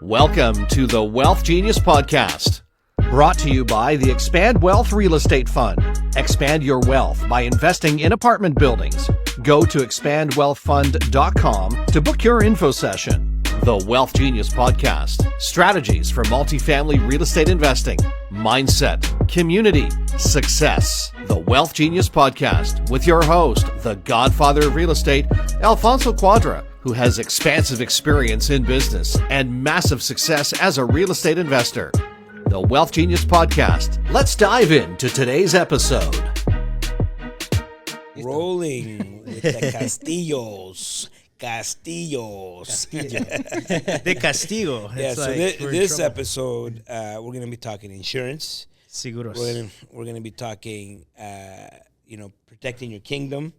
Welcome to the Wealth Genius Podcast, brought to you by the Expand Wealth Real Estate Fund. Expand your wealth by investing in apartment buildings. Go to expandwealthfund.com to book your info session. The Wealth Genius Podcast, strategies for multifamily real estate investing, mindset, community, success. The Wealth Genius Podcast with your host, the godfather of real estate, Alfonso Cuadra, who has expansive experience in business and massive success as a real estate investor. The Wealth Genius Podcast. Let's dive into today's episode. Rolling with the Castillos. De Castillo. Yeah, so this episode, we're going to be talking insurance. Seguros. We're going to be talking, protecting your kingdom.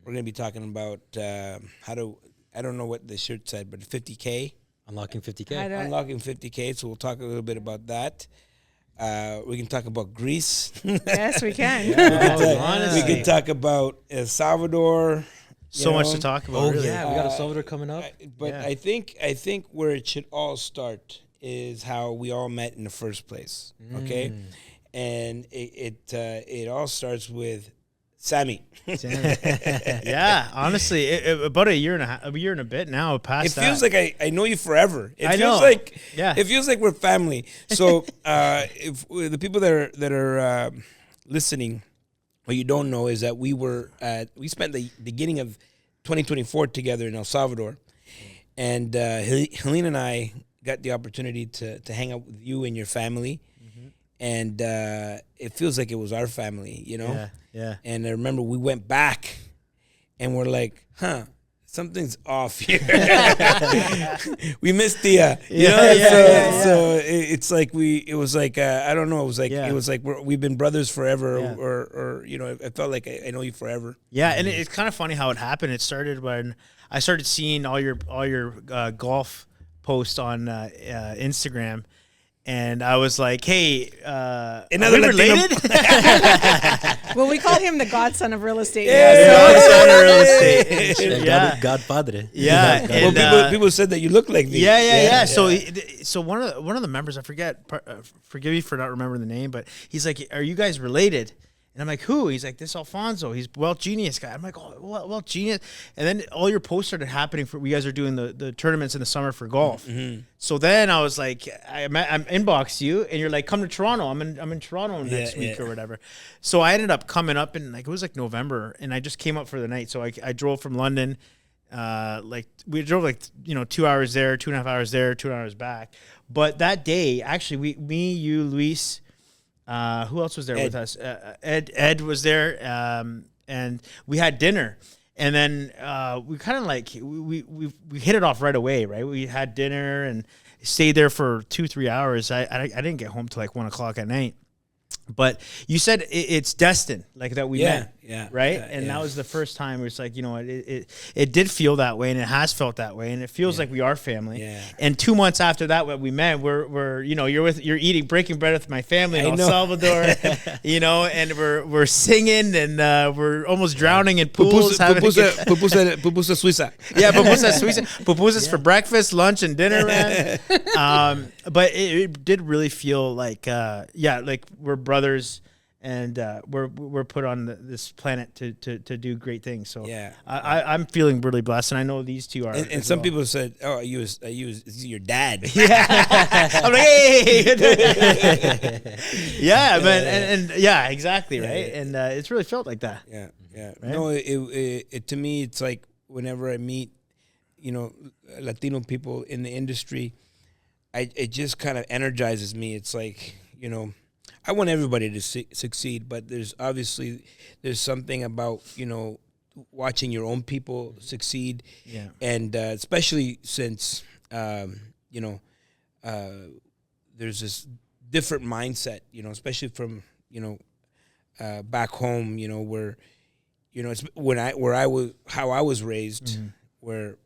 We're going to be talking about how to, I don't know what the shirt said, but 50K. Unlocking 50K. Unlocking 50K, so we'll talk a little bit about that. We can talk about Greece. Yes, we can. We can talk about El Salvador. So much to talk about. Oh, really. yeah, we got El Salvador coming up. But I think where it should all start is how we all met in the first place, okay? And it all starts with Sammy. Yeah, honestly, about a year and a bit now past that. It feels like I know you forever. It feels like we're family. So if the people that are listening, what you don't know is that we spent the beginning of 2024 together in El Salvador, and Helene and I got the opportunity to hang out with you and your family, and it feels like it was our family, you know? Yeah. And I remember we went back, and we're like, something's off here. We missed Tia. So it's like it was like I don't know. It was like we've been brothers forever, or it felt like I know you forever. Yeah, and it's kind of funny how it happened. It started when I started seeing all your golf posts on Instagram. And I was like, "Hey, another are we related?" Well, we call him the godson of real estate. Godson of real estate. Godpadre. Yeah. Well, people said that you look like me. Yeah. So one of the members, I forget. Forgive me for not remembering the name, but he's like, "Are you guys related?" And I'm like, who? He's like, this Alfonso. He's Wealth Genius guy. I'm like, oh, Wealth Genius. And then all your posts started happening for, you guys are doing the tournaments in the summer for golf. Mm-hmm. So then I was like, I'm inboxed you, and you're like, come to Toronto. I'm in Toronto next week or whatever. So I ended up coming up in it was like November, and I just came up for the night. So I drove from London. We drove 2 hours there, 2.5 hours there, 2 hours back. But that day, actually, me, you, Luis, who else was there with us? Ed was there, and we had dinner, and then we kind of we hit it off right away, right? We had dinner and stayed there for 2-3 hours. I didn't get home till like 1 o'clock at night. But you said it's destined, like that we met, right? And that was the first time where it's like, it did feel that way, and it has felt that way, and it feels like we are family. Yeah. And 2 months after that, when we met, we're you're breaking bread with my family in El Salvador, and we're singing, and we're almost drowning in pools. Pupusa Suiza. Yeah, pupusa Suiza. Pupusas for breakfast, lunch, and dinner, man. But it did really feel like, like we're brothers, and we're put on this planet to do great things. So I'm feeling really blessed, and I know these two are. And some people said, "Oh, I use your dad." Yeah, I'm like, hey, yeah, man, and yeah, exactly, right. And it's really felt like that. Yeah. Right? Right? No, it to me, it's like whenever I meet, Latino people in the industry, it just kind of energizes me. It's like, I want everybody to succeed, but there's something about, watching your own people succeed. Yeah. And especially since, there's this different mindset, especially from, back home, where, it's how I was raised, where,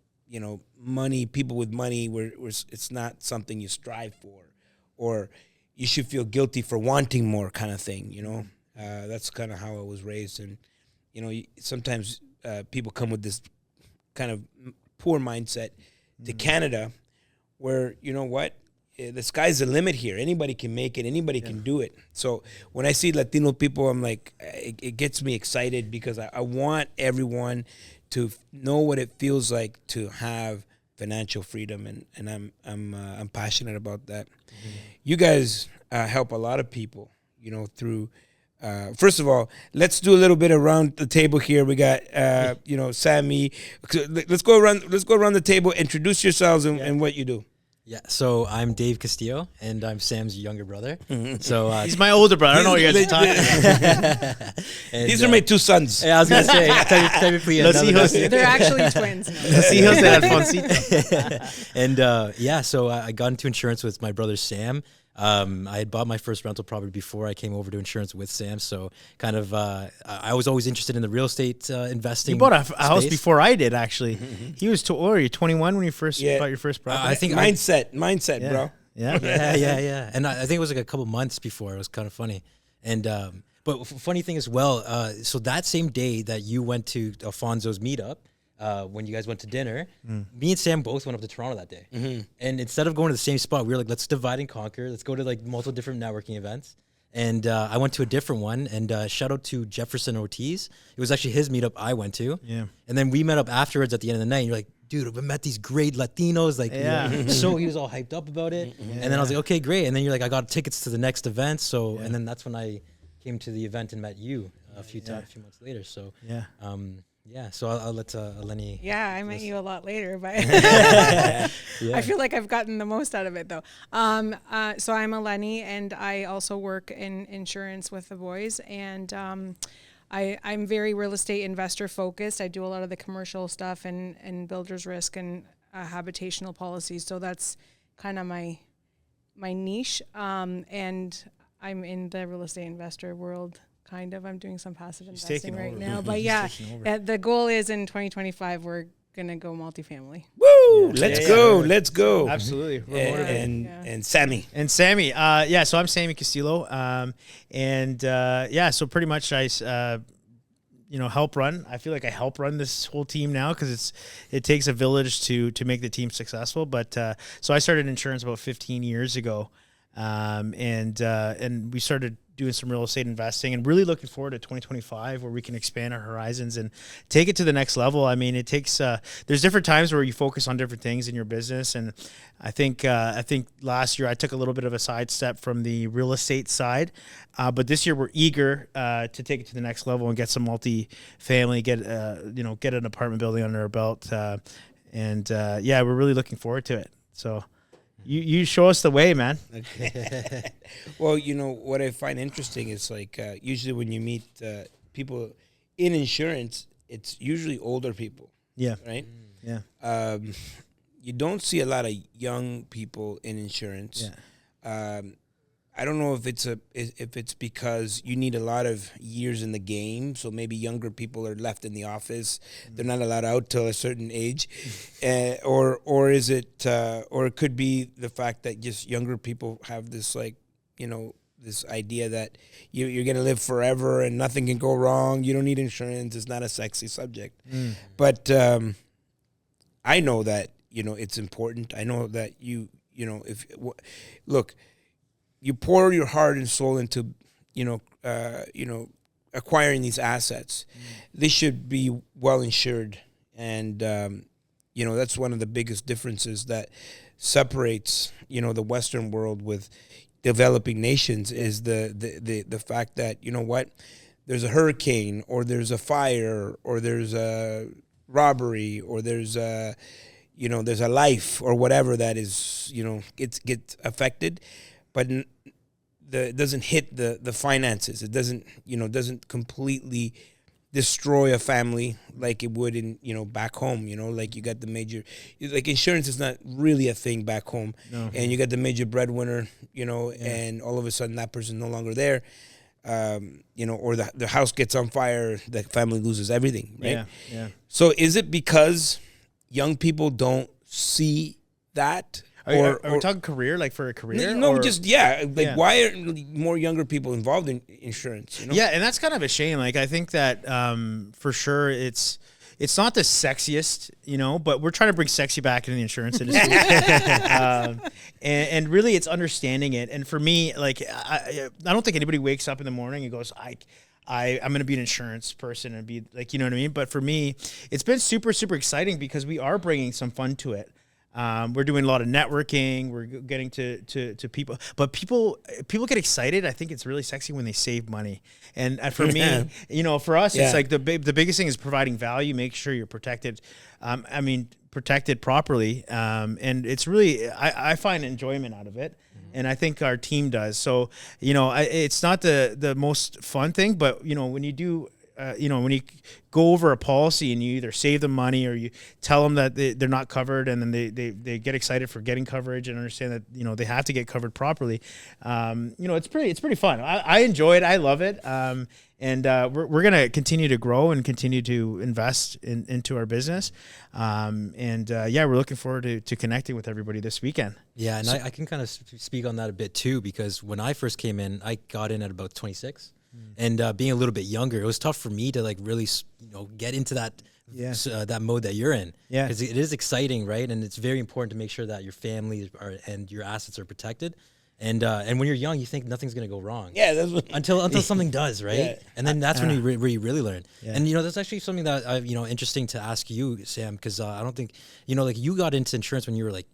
people with money, it's not something you strive for, or you should feel guilty for wanting more kind of thing, That's kind of how I was raised. And, sometimes people come with this kind of poor mindset to Canada, where you know what, the sky's the limit here. Anybody can make it. Anybody can do it. So when I see Latino people, I'm like, it gets me excited because I want everyone to know what it feels like to have financial freedom, and I'm passionate about that. You guys help a lot of people, you know, through. First of all, let's do a little bit around the table here. We got, you know, Sammy. Let's go around the table. Introduce yourselves and what you do. Yeah, so I'm Dave Castillo, and I'm Sam's younger brother. So he's my older brother. I don't know what you guys are talking about. These are my two sons. Yeah, I was gonna say, technically, they're actually twins. Los hijos de Alfonsito. And yeah, so I got into insurance with my brother Sam. I had bought my first rental property before I came over to insurance with Sam. So kind of, I was always interested in the real estate investing. You bought a house before I did, actually. He was, what were you, 21 when you first bought your first property? I think mindset, bro. Yeah. And I think it was like a couple months before. It was kind of funny. And, but funny thing as well, so that same day that you went to Alfonso's meetup, when you guys went to dinner, me and Sam both went up to Toronto that day. And instead of going to the same spot, we were like, let's divide and conquer. Let's go to like multiple different networking events. And I went to a different one, and shout out to Jefferson Ortiz. It was actually his meetup I went to. Yeah. And then we met up afterwards at the end of the night, and you're like, dude, we met these great Latinos. Like, so he was all hyped up about it. And then I was like, okay, great. And then you're like, I got tickets to the next event. So, and then that's when I came to the event and met you a few months later. So, yeah, so I'll let Eleni. Yeah, I met you a lot later, but I feel like I've gotten the most out of it, though. So I'm Eleni, and I also work in insurance with the boys, and I'm very real estate investor focused. I do a lot of the commercial stuff and builder's risk and habitational policies, so that's kind of my niche, and I'm in the real estate investor world. Kind of. I'm doing some passive investing right now. But the goal is in 2025, we're going to go multifamily. Woo! Let's go. Absolutely. And Sammy. So I'm Sammy Castillo. So pretty much I help run. I feel like I help run this whole team now because it takes a village to make the team successful. But so I started insurance about 15 years ago. And we started doing some real estate investing and really looking forward to 2025 where we can expand our horizons and take it to the next level. I mean, it takes, there's different times where you focus on different things in your business. And I think last year I took a little bit of a sidestep from the real estate side. But this year we're eager, to take it to the next level and get some multifamily, get an apartment building under our belt. We're really looking forward to it. So, You show us the way, man. Okay. Well, you know, what I find interesting is like usually when you meet people in insurance, it's usually older people. Yeah. Right? Yeah. You don't see a lot of young people in insurance. Yeah. I don't know if it's because you need a lot of years in the game, so maybe younger people are left in the office, they're not allowed out till a certain age, or is it, or it could be the fact that just younger people have this this idea that you're gonna live forever and nothing can go wrong. You don't need insurance. It's not a sexy subject, but I know that it's important. I know that look. You pour your heart and soul into, acquiring these assets. They should be well insured, and that's one of the biggest differences that separates the Western world with developing nations is the fact that there's a hurricane or there's a fire or there's a robbery or there's a life or whatever that is gets affected. But it doesn't hit the finances. It doesn't completely destroy a family like it would in back home. Like you got the major, like insurance is not really a thing back home, and you got the major breadwinner, and all of a sudden that person's no longer there, or the house gets on fire, the family loses everything, right? Yeah. So is it because young people don't see that? Are we talking career, like for a career? No, why are more younger people involved in insurance? Yeah, and that's kind of a shame. Like, I think that for sure it's it's not the sexiest, but we're trying to bring sexy back into the insurance industry. And really it's understanding it. And for me, like, I don't think anybody wakes up in the morning and goes, I'm going to be an insurance person and be like, you know what I mean? But for me, it's been super, super exciting because we are bringing some fun to it. We're doing a lot of networking. We're getting to people, but people get excited. I think it's really sexy when they save money. And for me, for us, it's like the biggest thing is providing value, make sure you're protected. Protected properly. And it's really, I find enjoyment out of it. And I think our team does. So, it's not the most fun thing, but, when you do, when you go over a policy and you either save them money or you tell them that they're not covered, and then they get excited for getting coverage and understand that, they have to get covered properly. It's pretty fun. I enjoy it. I love it. And we're going to continue to grow and continue to invest into our business. We're looking forward to connecting with everybody this weekend. Yeah, and I can kind of speak on that a bit too, because when I first came in, I got in at about 26. And being a little bit younger, it was tough for me to like really, get into that that mode that you're in. Yeah, because it is exciting, right? And it's very important to make sure that your family and your assets are protected. And when you're young, you think nothing's gonna go wrong. Yeah, that's what until something does, right? Yeah. And then that's when you really learn. Yeah. And that's actually something that I interesting to ask you, Sam, because I don't think like you got into insurance when you were like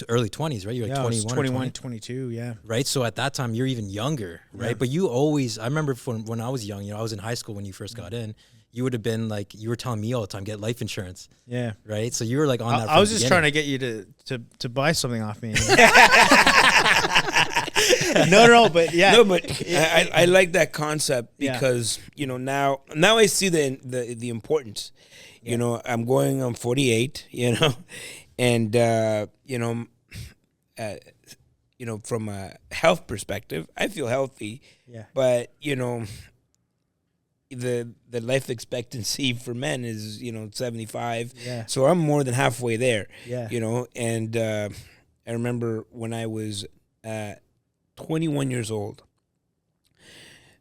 early 20s, right? You're like 21, 22, yeah. Right? So at that time, you're even younger, right? Yeah. But you always, I remember when I was young, I was in high school when you first got in, you would have been like, you were telling me all the time, get life insurance. Yeah. Right? So you were like on that. I was just trying to get you to buy something off me. No, but yeah. No, but I like that concept because, now I see the importance. Yeah. I'm going on 48, and from a health perspective, I feel healthy. Yeah. But the life expectancy for men is 75. Yeah. So I'm more than halfway there. Yeah. And I remember when I was 21 years old,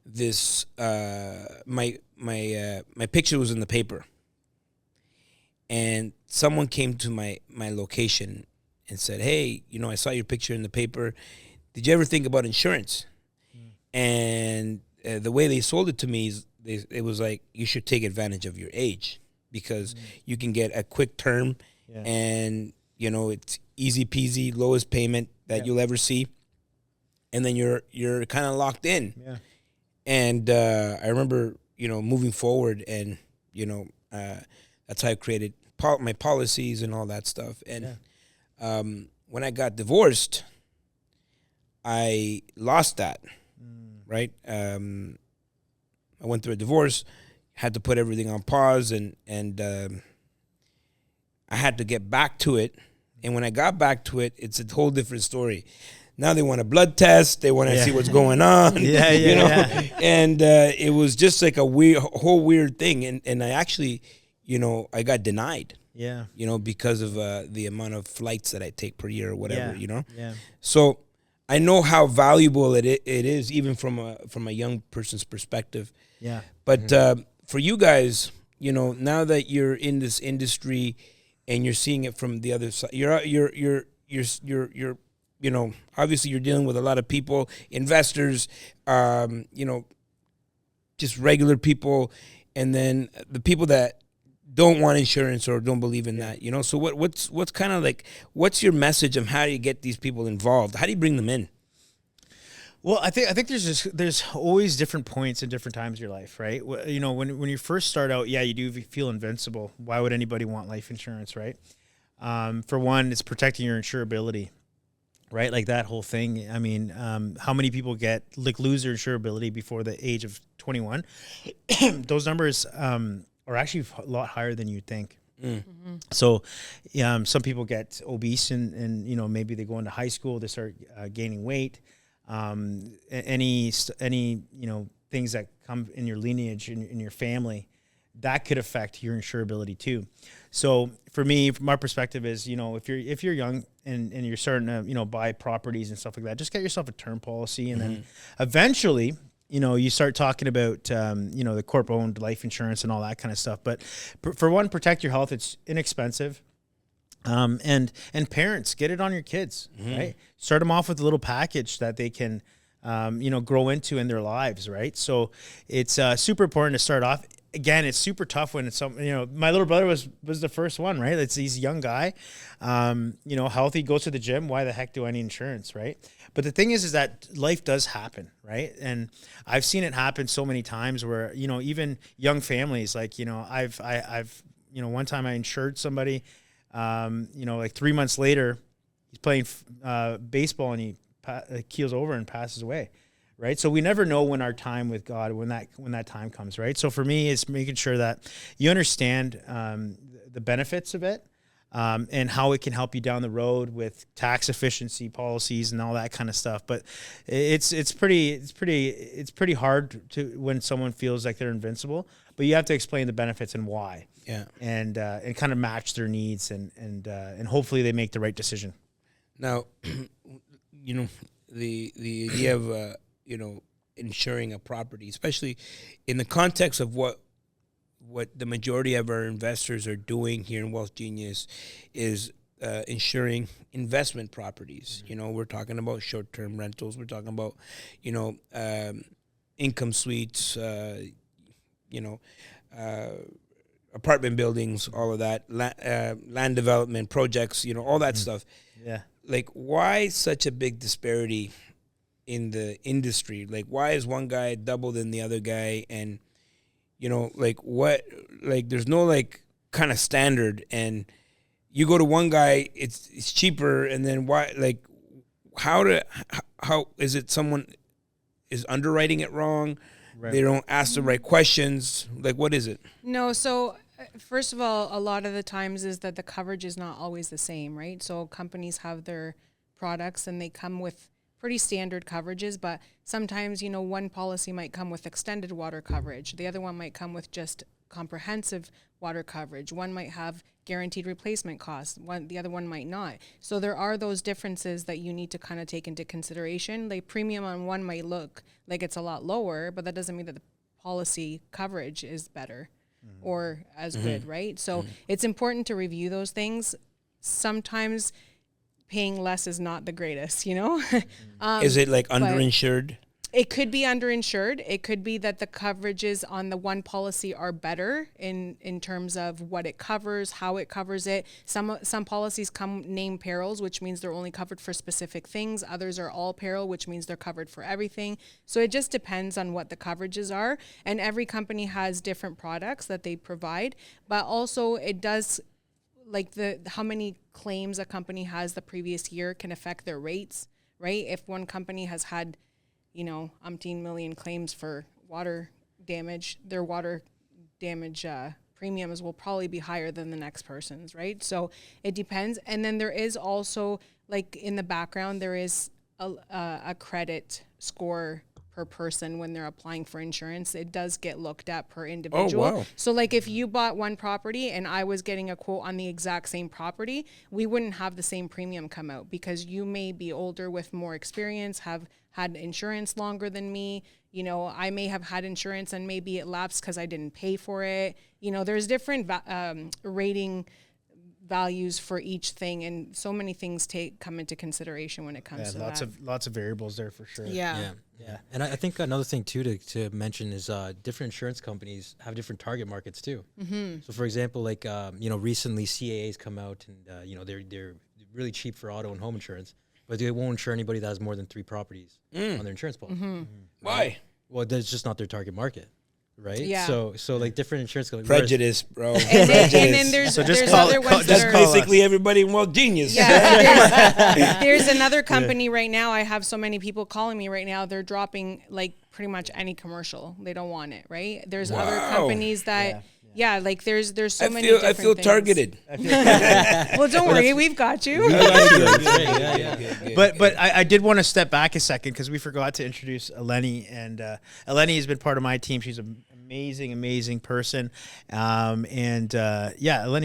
this my picture was in the paper. And someone came to my location and said, hey, I saw your picture in the paper. Did you ever think about insurance? And the way they sold it to me is it was like, you should take advantage of your age because you can get a quick term and, it's easy peasy, lowest payment that you'll ever see. And then you're kind of locked in. Yeah. And I remember, moving forward and, that's how I created my policies and all that stuff. And when I got divorced, I lost that, right? I went through a divorce, had to put everything on pause, and I had to get back to it. And when I got back to it, it's a whole different story. Now they want a blood test. They want to see what's going on. And it was just like a whole weird thing. And I actually... I got denied. Yeah. Because of the amount of flights that I take per year or whatever. Yeah. So I know how valuable it is, even from a young person's perspective. Yeah. But for you guys, now that you're in this industry and you're seeing it from the other side, you're obviously you're dealing with a lot of people, investors, just regular people, and then the people that don't want insurance or don't believe in that, So what's kind of like, what's your message of how do you get these people involved? How do you bring them in? Well, I think there's always different points in different times of your life, right? When you first start out, you do feel invincible. Why would anybody want life insurance, right? For one, it's protecting your insurability, right? Like that whole thing. I mean, how many people lose their insurability before the age of 21? Those numbers are actually a lot higher than you'd think. Mm-hmm. So some people get obese and maybe they go into high school, they start gaining weight. Any things that come in your lineage, in your family, that could affect your insurability too. So for me, from my perspective is, if you're young and you're starting to, buy properties and stuff like that, just get yourself a term policy. And then eventually, you start talking about, the corp-owned life insurance and all that kind of stuff. But for one, protect your health. It's inexpensive. And parents, get it on your kids, right? Start them off with a little package that they can, grow into in their lives, right? So it's super important to start off. Again, it's super tough when it's my little brother was the first one, right? He's a young guy, healthy, goes to the gym. Why the heck do I need insurance, right? But the thing is that life does happen, right? And I've seen it happen so many times where, even young families, like, I've one time I insured somebody, 3 months later, he's playing baseball and he keels over and passes away. Right. So we never know when our time with God, when that time comes. Right. So for me, it's making sure that you understand the benefits of it and how it can help you down the road with tax efficiency policies and all that kind of stuff. But it's pretty hard to when someone feels like they're invincible. But you have to explain the benefits and why. Yeah. And kind of match their needs and hopefully they make the right decision. Now, the idea of insuring a property, especially in the context of what the majority of our investors are doing here in Wealth Genius is insuring investment properties. We're talking about short-term rentals. We're talking about, income suites, apartment buildings, all of that, land development projects, all that stuff. Yeah. Like, why such a big disparity in the industry? Like, why is one guy double than the other guy? And, there's no kind of standard, and you go to one guy, it's cheaper. And then why, how is it someone is underwriting it wrong? Right. They don't ask the right questions. Like, what is it? No. So first of all, a lot of the times is that the coverage is not always the same, right? So companies have their products and they come with pretty standard coverages, but sometimes, one policy might come with extended water coverage. The other one might come with just comprehensive water coverage. One might have guaranteed replacement costs. The other one might not. So there are those differences that you need to kind of take into consideration. Like, premium on one might look like it's a lot lower, but that doesn't mean that the policy coverage is better or as good, right? So it's important to review those things. Sometimes paying less is not the greatest, Is it like underinsured? It could be underinsured. It could be that the coverages on the one policy are better in terms of what it covers, how it covers it. Some policies come named perils, which means they're only covered for specific things. Others are all peril, which means they're covered for everything. So it just depends on what the coverages are. And every company has different products that they provide. But also it does, how many claims a company has the previous year can affect their rates, right? If one company has had umpteen million claims for water damage, their water damage premiums will probably be higher than the next person's, right? So it depends. And then there is also, in the background, there is a credit score per person when they're applying for insurance. It does get looked at per individual. Oh, wow. So if you bought one property and I was getting a quote on the exact same property, we wouldn't have the same premium come out because you may be older with more experience, have had insurance longer than me. I may have had insurance and maybe it lapsed because I didn't pay for it. There's different rating values for each thing, and so many things come into consideration when it comes to lots of variables there for sure. Yeah. And I think another thing too to mention is different insurance companies have different target markets too. So for example, recently CAA's come out and they're really cheap for auto and home insurance, but they won't insure anybody that has more than 3 properties on their insurance policy. Why? Well, that's just not their target market. Right. Yeah. So different insurance companies. Prejudice, bro. And then there's other ones That's that are basically everybody in Wealth Genius. Yeah. There's another company right now. I have so many people calling me right now. They're dropping pretty much any commercial. They don't want it. Right. There's other companies that. Yeah, there's so many different I feel things. targeted. Well, don't worry, we've got you. But I did want to step back a second because we forgot to introduce Eleni, and Eleni has been part of my team. She's an amazing person. Eleni,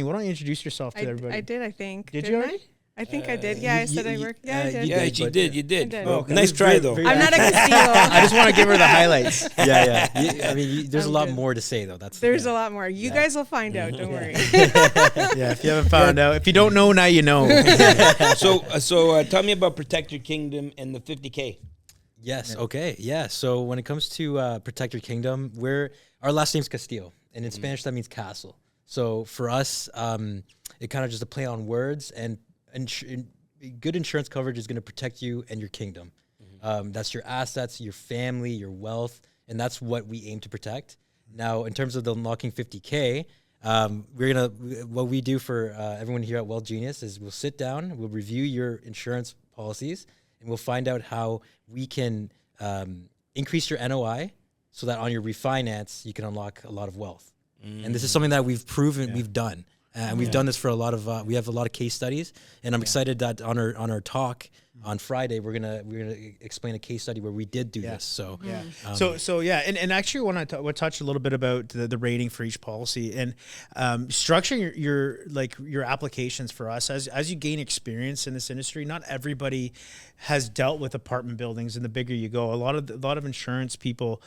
why don't you introduce yourself to everybody? I did, I think. Did you already? I think I did. Yeah, I said I worked. Yeah, I did. Yeah, you did. You did. I did. Oh, nice try, though. I'm not a Castillo. I just want to give her the highlights. I mean, there's a lot good. more to say though. There's a lot more. You guys will find out. Don't worry. Yeah, if you haven't found out, if you don't know, now you know. So tell me about Protect Your Kingdom and the 50K. Yes. Okay. Yeah. So when it comes to Protect Your Kingdom, our last name's Castillo, and in Spanish that means castle. So for us, it kind of just a play on words, and good insurance coverage is going to protect you and your kingdom. That's your assets, your family, your wealth, and that's what we aim to protect. Now, in terms of the unlocking 50K, what we do for everyone here at Wealth Genius is we'll sit down, we'll review your insurance policies, and we'll find out how we can increase your NOI so that on your refinance, you can unlock a lot of wealth. And this is something that we've proven we've done. And we've done this for a lot of, we have a lot of case studies, and I'm excited that on our talk on Friday, we're gonna explain a case study where we did do this. So, and actually we'll touch a little bit about the rating for each policy and structuring your applications for us as you gain experience in this industry. Not everybody has dealt with apartment buildings, and the bigger you go, a lot of insurance people,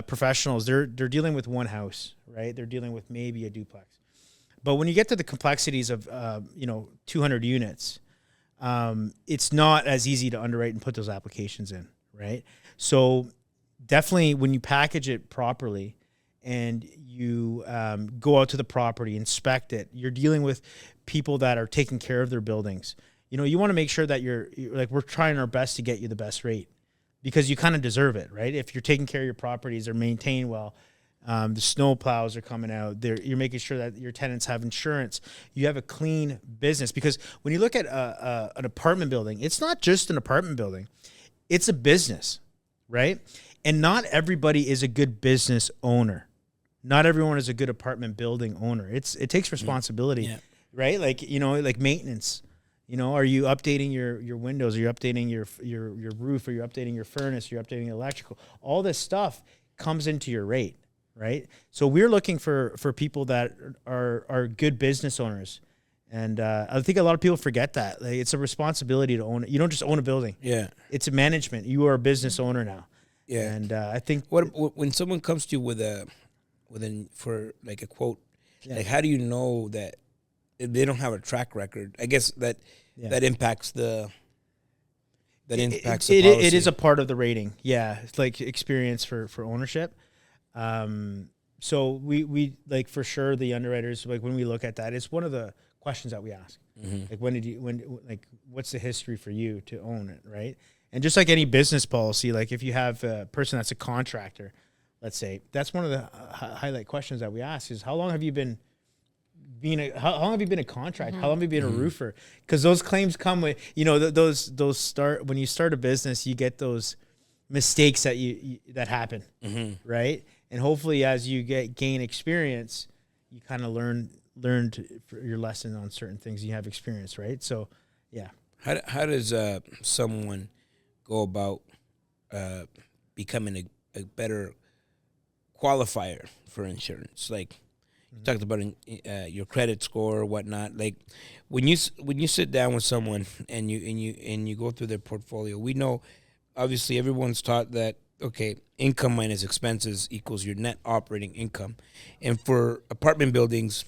professionals, they're dealing with one house, right? They're dealing with maybe a duplex. But when you get to the complexities of 200 units, it's not as easy to underwrite and put those applications in, right? So definitely when you package it properly and you go out to the property, inspect it, you're dealing with people that are taking care of their buildings. You want to make sure that you're like, we're trying our best to get you the best rate because you kind of deserve it, right? If you're taking care of your properties, they're maintained well. The snow plows are coming out. You're making sure that your tenants have insurance. You have a clean business, because when you look at an apartment building, it's not just an apartment building. It's a business, right? And not everybody is a good business owner. Not everyone is a good apartment building owner. It takes responsibility, right? Like maintenance. Are you updating your windows? Are you updating your roof? Are you updating your furnace? Are you updating electrical? All this stuff comes into your rate. Right. So we're looking for people that are good business owners. And I think a lot of people forget that. Like, it's a responsibility to own it. You don't just own a building. Yeah. It's a management. You are a business owner now. Yeah. And I think when someone comes to you for like a quote, like how do you know that they don't have a track record? I guess that impacts the policy. It is a part of the rating. Yeah. It's like experience for ownership. So we like, for sure, the underwriters, like when we look at that, it's one of the questions that we ask. Like what's the history for you to own it, right? And just like any business policy, like if you have a person that's a contractor, let's say, that's one of the highlight questions that we ask is how long have you been how long have you been a contractor? How long have you been a roofer? Because those claims come with, those start, when you start a business, you get those mistakes that happen, right? And hopefully, as you gain experience, you kind of learn your lesson on certain things. You have experience, right? So, yeah. How does someone go about becoming a better qualifier for insurance? Like you talked about your credit score or whatnot. Like when you sit down with someone and you go through their portfolio, we know. Obviously, everyone's taught that, okay, income minus expenses equals your net operating income. And for apartment buildings,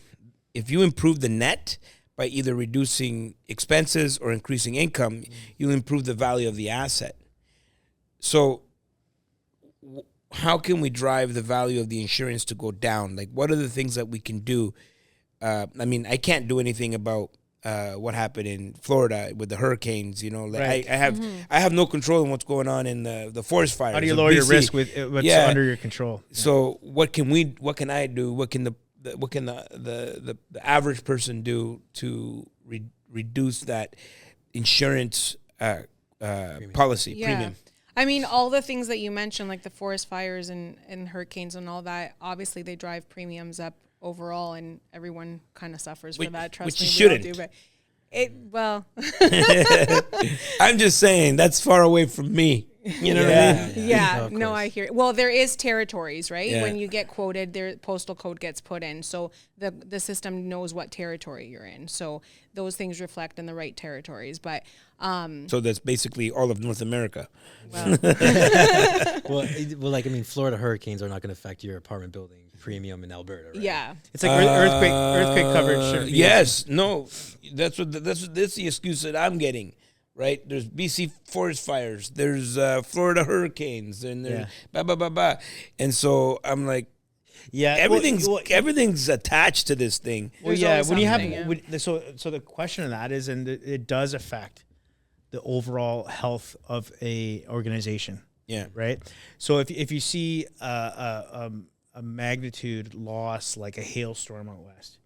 if you improve the net by either reducing expenses or increasing income, you'll improve the value of the asset. So how can we drive the value of the insurance to go down? Like, what are the things that we can do? I mean, I can't do anything about what happened in Florida with the hurricanes, like I have no control on what's going on in the forest fires. How do you lower your risk with what's under your control? Yeah. So what can I do? What can the average person do to reduce that insurance policy premium? I mean, all the things that you mentioned, like the forest fires and hurricanes and all that, obviously they drive premiums up overall, and everyone kind of suffers for that. Trust me, you shouldn't. But I'm just saying that's far away from me. You know what I mean? Yeah, no, I hear it. Well, there is territories, right? Yeah. When you get quoted, their postal code gets put in. So the system knows what territory you're in. So those things reflect in the right territories. But so that's basically all of North America. well, like, I mean, Florida hurricanes are not going to affect your apartment building premium in Alberta, right? yeah. It's like earthquake coverage. Should be Yes, no, that's the excuse that I'm getting. Right, there's BC forest fires, there's Florida hurricanes, and there's blah blah blah blah, and so I'm like, everything's attached to this thing. Well, yeah, when you have so the question of that is, and it does affect the overall health of a organization. Yeah, right. So if you see a magnitude loss like a hailstorm out west,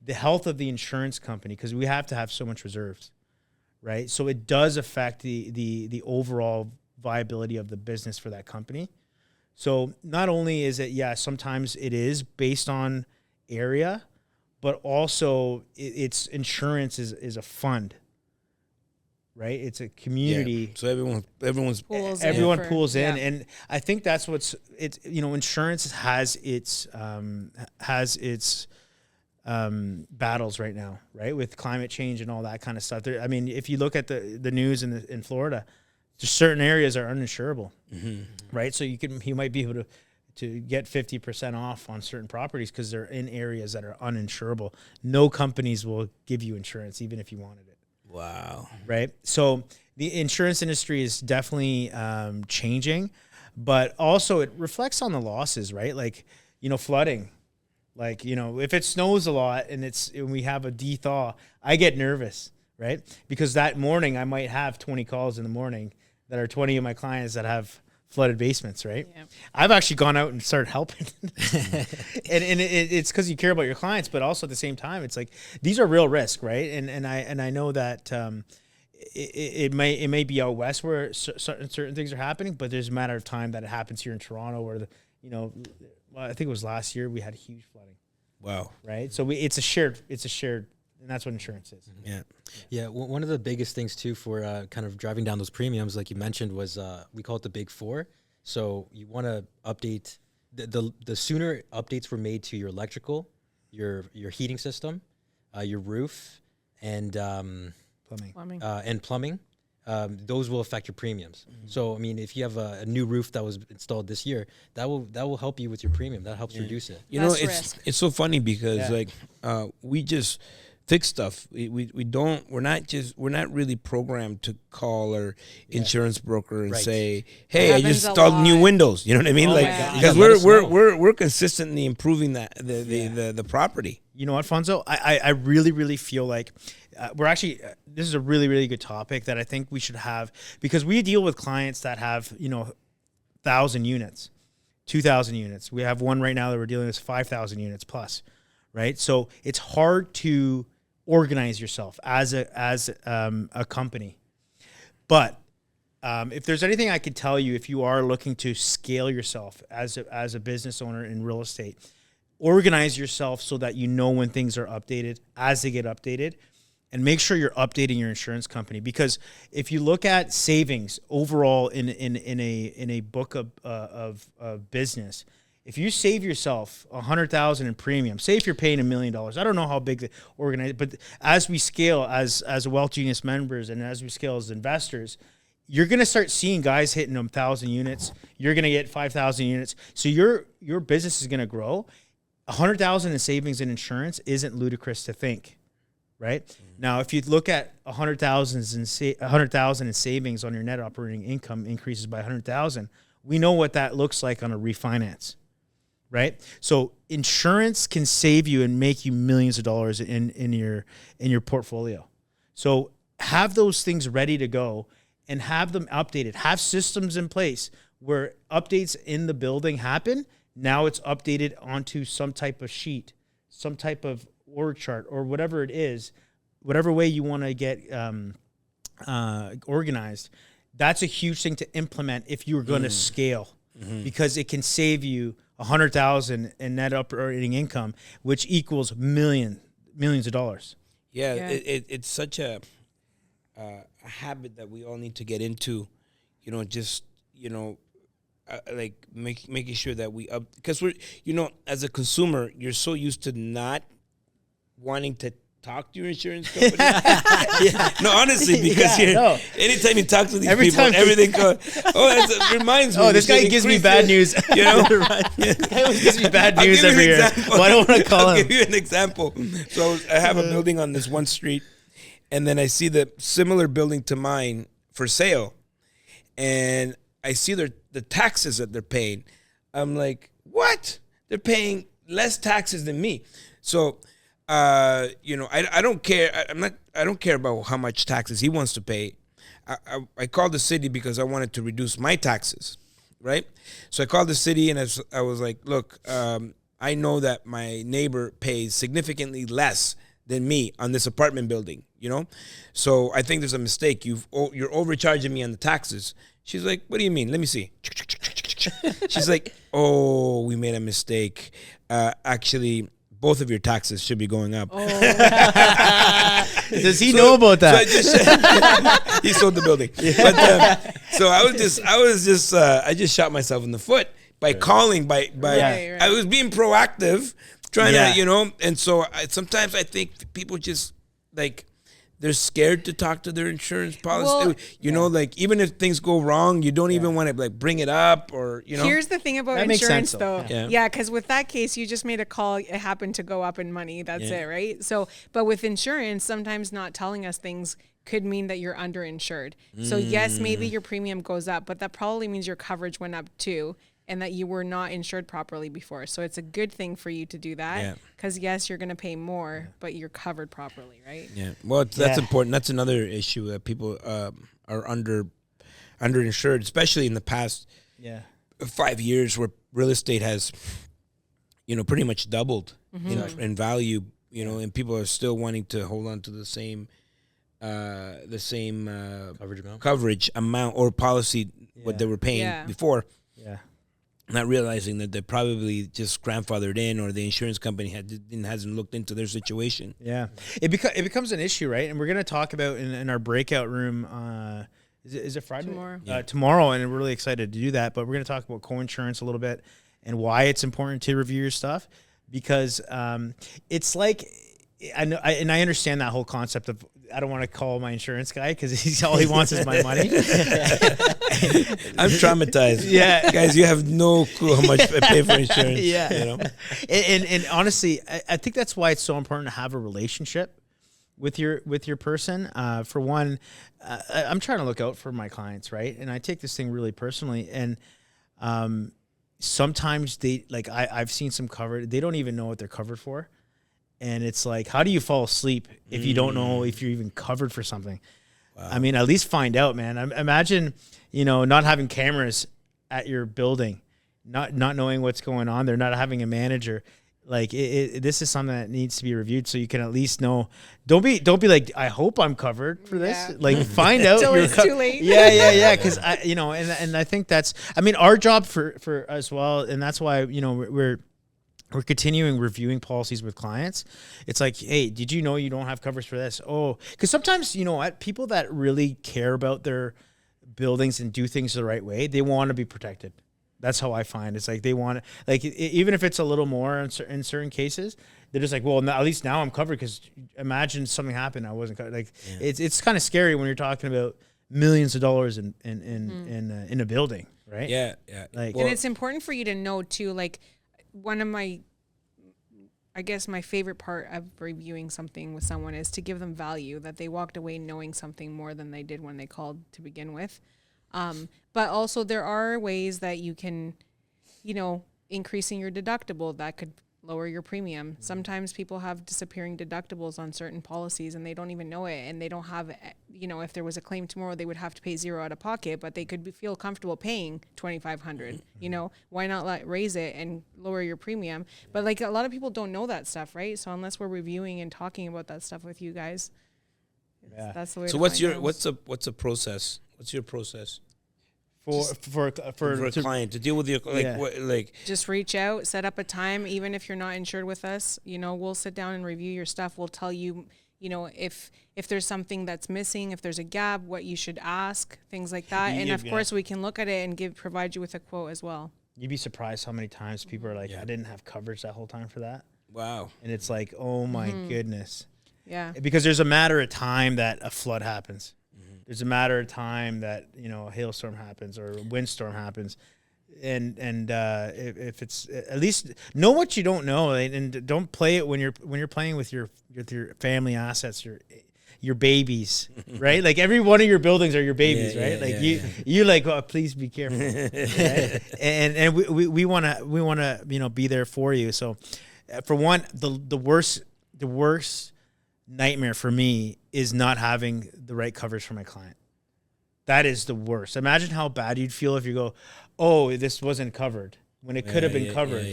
the health of the insurance company, because we have to have so much reserves. Right, so it does affect the overall viability of the business for that company. So not only is it sometimes it is based on area, but also it's insurance is a fund. Right, it's a community. Yeah. So everyone pulls in, and I think that's insurance has its battles right now, right, with climate change and all that kind of stuff. I mean, if you look at the news in Florida, there's certain areas are uninsurable, right? So you might be able to get 50% off on certain properties because they're in areas that are uninsurable. No companies will give you insurance even if you wanted it. Wow. Right. So the insurance industry is definitely changing, but also it reflects on the losses, right? Like, flooding. Like, if it snows a lot and we have a de-thaw, I get nervous, right? Because that morning I might have 20 calls in the morning that are 20 of my clients that have flooded basements, right? Yeah. I've actually gone out and started helping. and it's because you care about your clients, but also at the same time, it's like, these are real risk, right? And I know that it may be out west where certain things are happening, but there's a matter of time that it happens here in Toronto where I think it was last year we had huge flooding. Wow. Right. So it's a shared, and that's what insurance is. Yeah. Yeah. One of the biggest things too for kind of driving down those premiums, like you mentioned, was we call it the big four. So you want to update the sooner updates were made to your electrical, your heating system, your roof, and plumbing. Those will affect your premiums. So, I mean, if you have a new roof that was installed this year, that will help you with your premium. That helps reduce it. It's so funny because we just fix stuff. We're not really programmed to call our insurance broker and say, "Hey, I just installed new windows." You know what I mean? Because we're consistently improving the property. You know what, Fonzo? I really, really feel like we're actually, this is a really, really good topic that I think we should have, because we deal with clients that have, 1,000 units, 2,000 units. We have one right now that we're dealing with 5,000 units plus, right? So it's hard to organize yourself as a company. But if there's anything I could tell you, if you are looking to scale yourself as a business owner in real estate, organize yourself so that you know when things are updated, as they get updated, and make sure you're updating your insurance company. Because if you look at savings overall in a book of business, if you save yourself $100,000 in premium, say if you're paying $1 million, I don't know how big the organization, but as we scale as Wealth Genius members and as we scale as investors, you're going to start seeing guys hitting 1,000 units. You're going to get 5,000 units. So your business is going to grow. 100,000 in savings and insurance isn't ludicrous to think, right? Now, if you look at 100,000 in savings on your net operating income increases by 100,000, we know what that looks like on a refinance, right? So insurance can save you and make you millions of dollars in your portfolio. So have those things ready to go and have them updated. Have systems in place where updates in the building happen. Now it's updated onto some type of sheet, some type of org chart, or whatever it is, whatever way you want to get organized. That's a huge thing to implement if you're going to scale, because it can save you 100,000 in net operating income, which equals millions of dollars. Yeah. It's such a habit that we all need to get into. just like making sure that we up, because we're, as a consumer, you're so used to not wanting to talk to your insurance company. No, honestly, because anytime you talk to these people, everything goes, it reminds me. Oh, this guy gives me bad news. He always gives me bad news every year. Well, I don't want to call him. I'll give you an example. So I have a building on this one street, and then I see the similar building to mine for sale, and I see the taxes that they're paying. I'm like, what? They're paying less taxes than me. So, I don't care. I don't care about how much taxes he wants to pay. I called the city because I wanted to reduce my taxes, right? So I called the city and I was like, look, I know that my neighbor pays significantly less than me on this apartment building, So I think there's a mistake. You're overcharging me on the taxes. She's like, what do you mean? Let me see. She's like, oh, we made a mistake. Actually, both of your taxes should be going up. Oh. Does he know about that? So he sold the building. Yeah. But so I just shot myself in the foot by calling. Right. I was being proactive, trying to, and so sometimes I think people just like, they're scared to talk to their insurance policy. Well, like even if things go wrong, you don't even want to like bring it up or, Here's the thing about that insurance, sense, though. Yeah, because with that case, you just made a call. It happened to go up in money. That's it, right? So, but with insurance, sometimes not telling us things could mean that you're underinsured. So yes, maybe your premium goes up, but that probably means your coverage went up too, and that you were not insured properly before. So it's a good thing for you to do that because, yes, you're going to pay more, but you're covered properly, right? Yeah. Well, that's important. That's another issue that people are underinsured, especially in the past 5 years where real estate has, pretty much doubled in value, and people are still wanting to hold on to the same coverage amount or policy what they were paying before. Yeah. Not realizing that they're probably just grandfathered in, or the insurance company hasn't looked into their situation. Yeah, it becomes an issue, right? And we're going to talk about in our breakout room. Is it Friday? Tomorrow. Tomorrow, and we're really excited to do that. But we're going to talk about co-insurance a little bit and why it's important to review your stuff, because it's like I know, and I understand that whole concept of. I don't want to call my insurance guy because all he wants is my money. I'm traumatized. Yeah, guys, you have no clue how much I pay for insurance. Yeah, and honestly, I think that's why it's so important to have a relationship with your person. For one, I'm trying to look out for my clients, right? And I take this thing really personally. And sometimes I've seen some covered. They don't even know what they're covered for. And it's like, how do you fall asleep if you don't know if you're even covered for something? Wow. I mean, at least find out, man. Imagine, not having cameras at your building, not knowing what's going on there, not having a manager. Like, this is something that needs to be reviewed so you can at least know. Don't be like, I hope I'm covered for this. Yeah. Like, find out. Until it's too late. Yeah. Because and I think that's, our job for as well, and that's why we're continuing reviewing policies with clients. It's like, hey, did you know you don't have coverage for this? Oh, because sometimes, people that really care about their buildings and do things the right way, they want to be protected. That's how I find. It's like they want to, like, even if it's a little more in certain cases, they're just like, well, at least now I'm covered, because imagine something happened, I wasn't covered. Like, it's kind of scary when you're talking about millions of dollars in a building, right? Yeah. Like, and it's important for you to know too, like, one of my favorite part of reviewing something with someone is to give them value, that they walked away knowing something more than they did when they called to begin with. But also there are ways that you can, increasing your deductible that could lower your premium. Sometimes people have disappearing deductibles on certain policies and they don't even know it, and they don't have, if there was a claim tomorrow, they would have to pay $0 out of pocket, but they could feel comfortable paying $2,500. Why not raise it and lower your premium? But like, a lot of people don't know that stuff, right? So unless we're reviewing and talking about that stuff with you guys, that's the way. So what's a process? What's your process? For a client to deal with your just reach out, set up a time. Even if you're not insured with us, we'll sit down and review your stuff. We'll tell you, if there's something that's missing, if there's a gap, what you should ask, things like that. And of course we can look at it and provide you with a quote as well. You'd be surprised how many times people are like, I didn't have coverage that whole time for that. Wow. And it's like, oh my goodness. Yeah. Because there's a matter of time that a flood happens. There's a matter of time that, a hailstorm happens or a windstorm happens. And if it's, at least know what you don't know, and don't play it when you're playing with your family assets, your babies, right? Like every one of your buildings are your babies, right? You like, oh, please be careful. Right? And we want to be there for you. So for one, the worst nightmare for me is not having the right coverage for my client. That is the worst. Imagine how bad you'd feel if you go, oh, this wasn't covered when it could have been covered.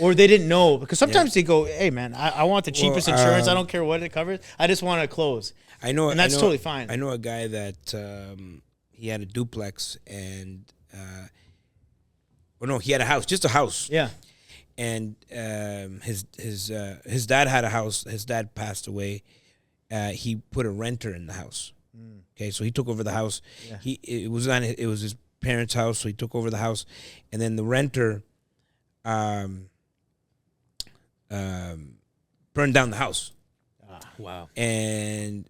Or they didn't know, because sometimes they go, hey man, I want the cheapest insurance. I don't care what it covers. I just want to close. And that's totally fine. I know a guy that he had a duplex and he had a house, just a house. Yeah. And his dad had a house. His dad passed away. He put a renter in the house. Okay, so he took over the house. Yeah. It was his parents' house, so he took over the house, and then the renter burned down the house. Wow. And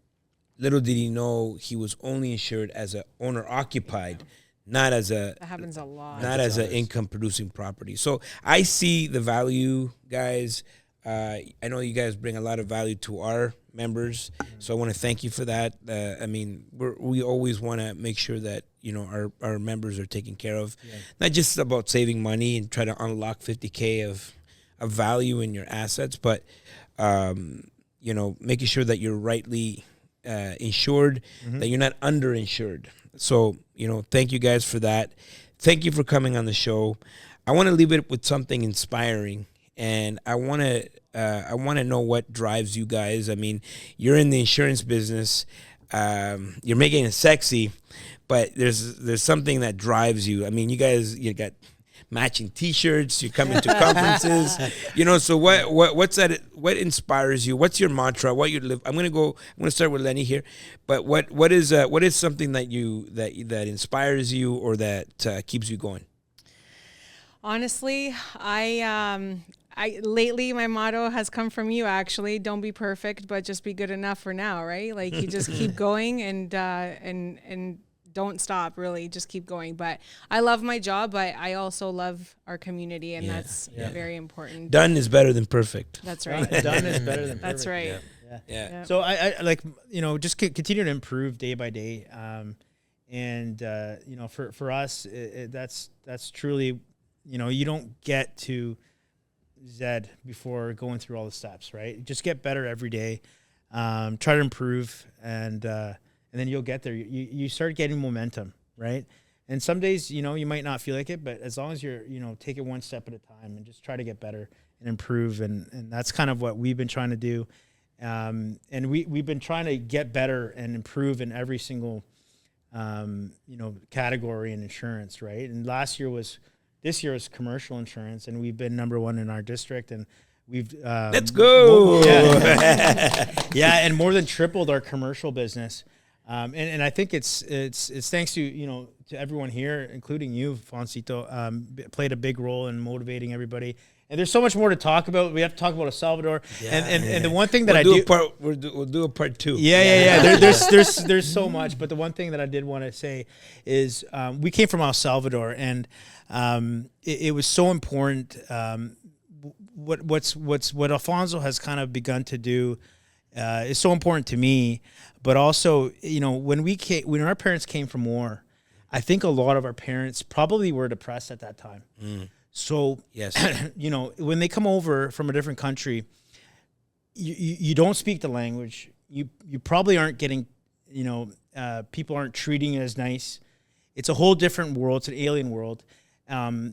little did he know he was only insured as an owner occupied, not as a that happens a lot. Not as an income producing property. So I see the value, guys. I know you guys bring a lot of value to our members, so I want to thank you for that. We always want to make sure that our members are taken care of, not just about saving money and try to unlock $50K of value in your assets, but making sure that you're rightly insured, that you're not underinsured. So thank you guys for that. Thank you for coming on the show. I want to leave it with something inspiring. And I want to know what drives you guys. I mean, you're in the insurance business. You're making it sexy, but there's something that drives you. I mean, you got matching T-shirts. You're coming to conferences. So what's that? What inspires you? What's your mantra? What you live? I'm gonna start with Eleni here. But what is something that inspires you or that keeps you going? Honestly, lately my motto has come from you, actually. Don't be perfect, but just be good enough for now, right? Like you just keep going and don't stop, really. Just keep going. But I love my job, but I also love our community, and that's very important. Done is better than perfect. That's right. Done is better than perfect. That's right. Yeah. So I like, just continue to improve day by day. For us, that's truly, you don't get to Zed before going through all the steps, right? Just get better every day. Try to improve, and then you'll get there. You start getting momentum, right? And some days, you might not feel like it, but as long as you're, take it one step at a time and just try to get better and improve. And that's kind of what we've been trying to do. And we've been trying to get better and improve in every single, category in insurance, right? And this year was commercial insurance, and we've been number one in our district, and we've let's go. And more than tripled our commercial business. And I think it's thanks to to everyone here, including you, Foncito, played a big role in motivating everybody. And there's so much more to talk about. We have to talk about El Salvador. And the one thing that we'll do a part 2. There's so much. But the one thing that I did want to say is we came from El Salvador, and it was so important. What Alfonso has kind of begun to do is so important to me. But also, when our parents came from war, I think a lot of our parents probably were depressed at that time. So, yes, when they come over from a different country, you don't speak the language. You probably aren't getting, people aren't treating you as nice. It's a whole different world. It's an alien world.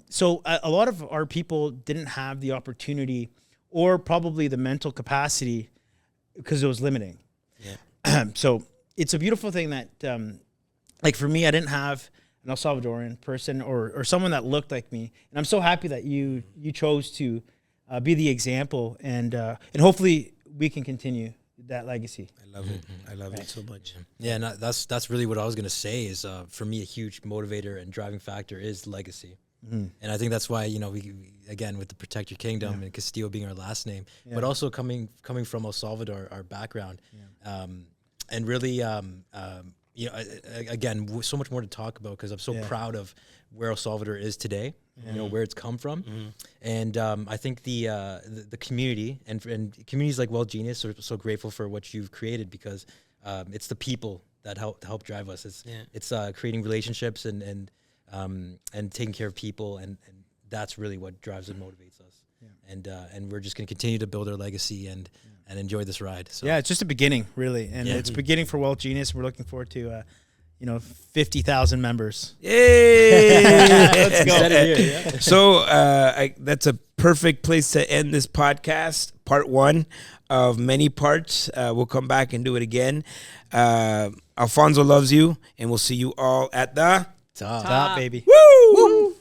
So a lot of our people didn't have the opportunity or probably the mental capacity because it was limiting. Yeah. So it's a beautiful thing that, like for me, I didn't have an El Salvadorian person or someone that looked like me. And I'm so happy that you chose to be the example, and hopefully we can continue that legacy. I love it. I love it so much. Yeah, and that's really what I was gonna say. Is for me a huge motivator and driving factor is legacy. And I think that's why, we again with the Protect Your Kingdom and Castillo being our last name, but also coming from El Salvador, our background, and really, again, so much more to talk about because I'm so proud of where El Salvador is today, where it's come from, and I think the community and communities like Wealth Genius are so grateful for what you've created because it's the people that help drive us. It's creating relationships and taking care of people, and that's really what drives and motivates us. And we're just going to continue to build our legacy and enjoy this ride. So. Yeah, it's just a beginning, really, and it's beginning for Wealth Genius. We're looking forward to 50,000 members. Yay! Let's go. Here, So that's a perfect place to end this podcast, part 1 of many parts. We'll come back and do it again. Alfonso loves you, and we'll see you all at the Top, baby. Woo!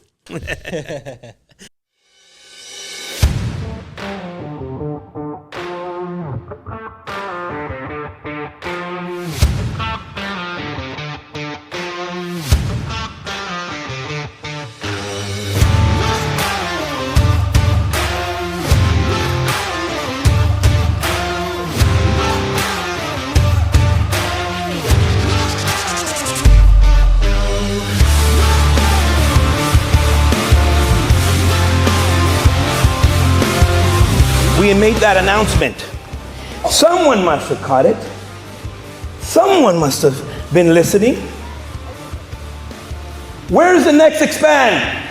We made that announcement. Someone must have caught it. Someone must have been listening. Where's the next expand?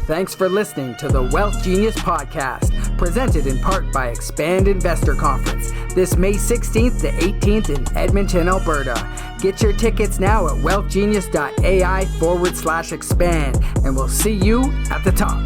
Thanks for listening to the Wealth Genius Podcast, presented in part by Expand Investor Conference, this May 16th to 18th in Edmonton, Alberta. Get your tickets now at wealthgenius.ai/expand, and we'll see you at the top.